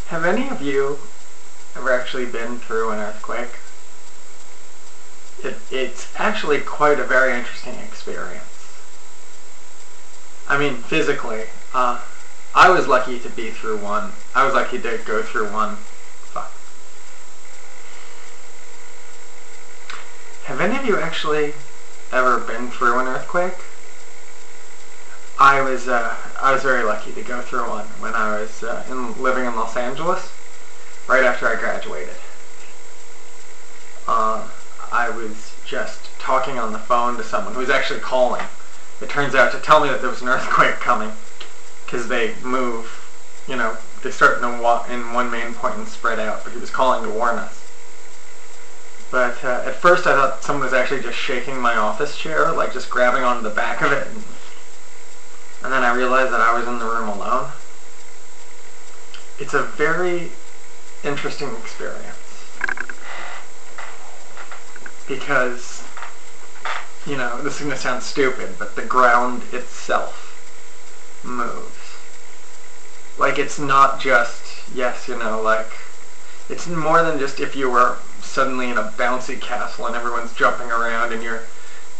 Have any of you ever actually been through an earthquake? It's actually quite a very interesting experience. I mean, physically, I was lucky to be through one. I was lucky to go through one. Fuck. Have any of you actually ever been through an earthquake? I was very lucky to go through one when I was living in Los Angeles, right after I graduated. I was just talking on the phone to someone who was actually calling. It turns out to tell me that there was an earthquake coming, because they move, you know, they start in one main point and spread out, but he was calling to warn us. But at first I thought someone was actually just shaking my office chair, like just grabbing onto the back of it. And then I realized that I was in the room alone. It's a very interesting experience. Because, you know, this is going to sound stupid, but the ground itself moves. Like, it's not just, yes, you know, like, it's more than just if you were suddenly in a bouncy castle and everyone's jumping around and you're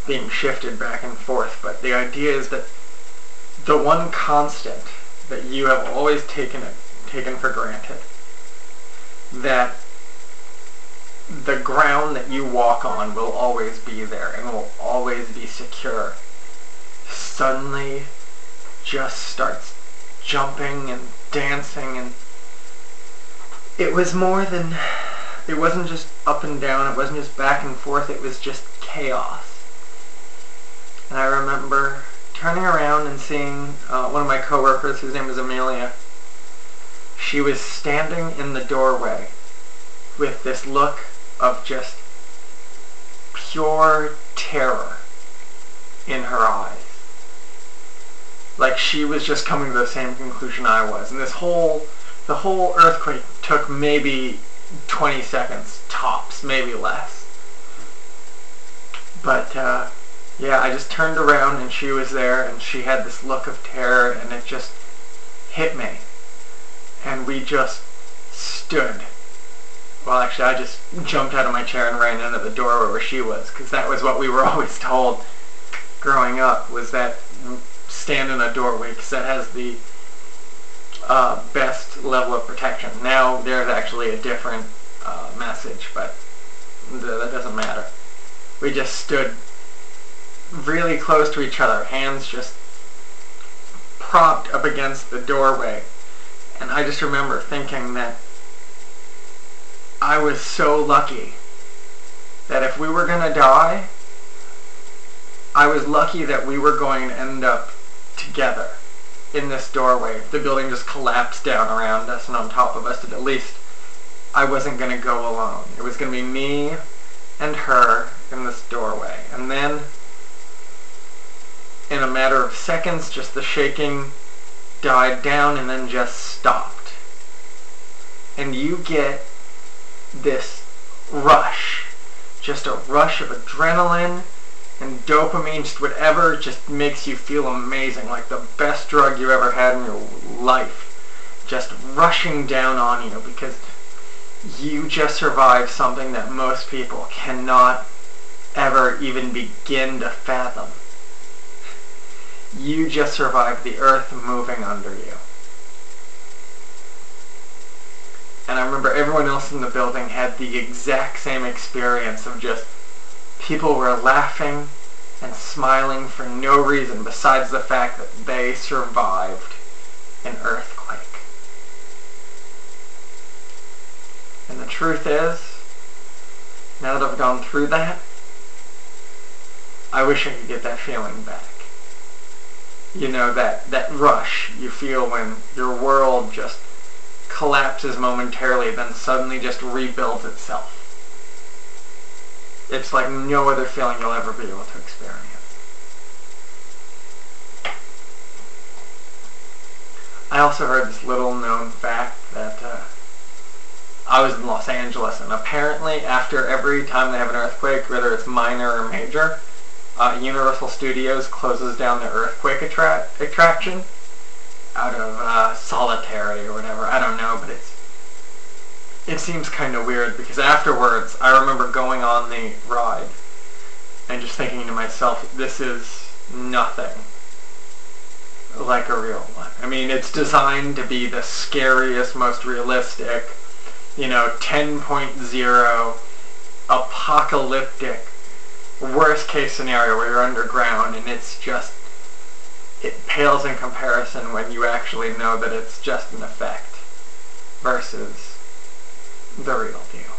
being shifted back and forth. But the idea is that the one constant that you have always taken for granted, that the ground that you walk on will always be there and will always be secure, suddenly just starts jumping and dancing. And it was more than, it wasn't just up and down, it wasn't just back and forth, it was just chaos. And I remember turning around and seeing one of my coworkers, whose name was Amelia. She was standing in the doorway with this look of just pure terror in her eyes. Like she was just coming to the same conclusion I was. And the whole earthquake took maybe 20 seconds tops, maybe less. But yeah, I just turned around and she was there and she had this look of terror and it just hit me. And we just stood. Well, actually, I just jumped out of my chair and ran into the door where she was, because that was what we were always told growing up, was that stand in a doorway, because that has the best level of protection. Now, there's actually a different message, but that doesn't matter. We just stood really close to each other, hands just propped up against the doorway. And I just remember thinking that I was so lucky that if we were going to die, I was lucky that we were going to end up together in this doorway. The building just collapsed down around us and on top of us, but at least I wasn't going to go alone. It was going to be me and her in this doorway. And then, in a matter of seconds, just the shaking died down and then just stopped. And you get this rush, just a rush of adrenaline and dopamine, just whatever just makes you feel amazing, like the best drug you ever had in your life, just rushing down on you because you just survived something that most people cannot ever even begin to fathom. You just survived the earth moving under you. And I remember everyone else in the building had the exact same experience of just people were laughing and smiling for no reason besides the fact that they survived an earthquake. And the truth is, now that I've gone through that, I wish I could get that feeling back. You know, that rush you feel when your world just collapses momentarily, then suddenly just rebuilds itself. It's like no other feeling you'll ever be able to experience. I also heard this little known fact that I I was in Los Angeles, and apparently after every time they have an earthquake, whether it's minor or major, Universal Studios closes down the earthquake attraction out of solidarity or whatever. I don't know, but it seems kind of weird, because afterwards I remember going on the ride and just thinking to myself, this is nothing like a real one. I mean, it's designed to be the scariest, most realistic, 10.0 apocalyptic worst case scenario where you're underground, and it pales in comparison when you actually know that it's just an effect versus the real deal.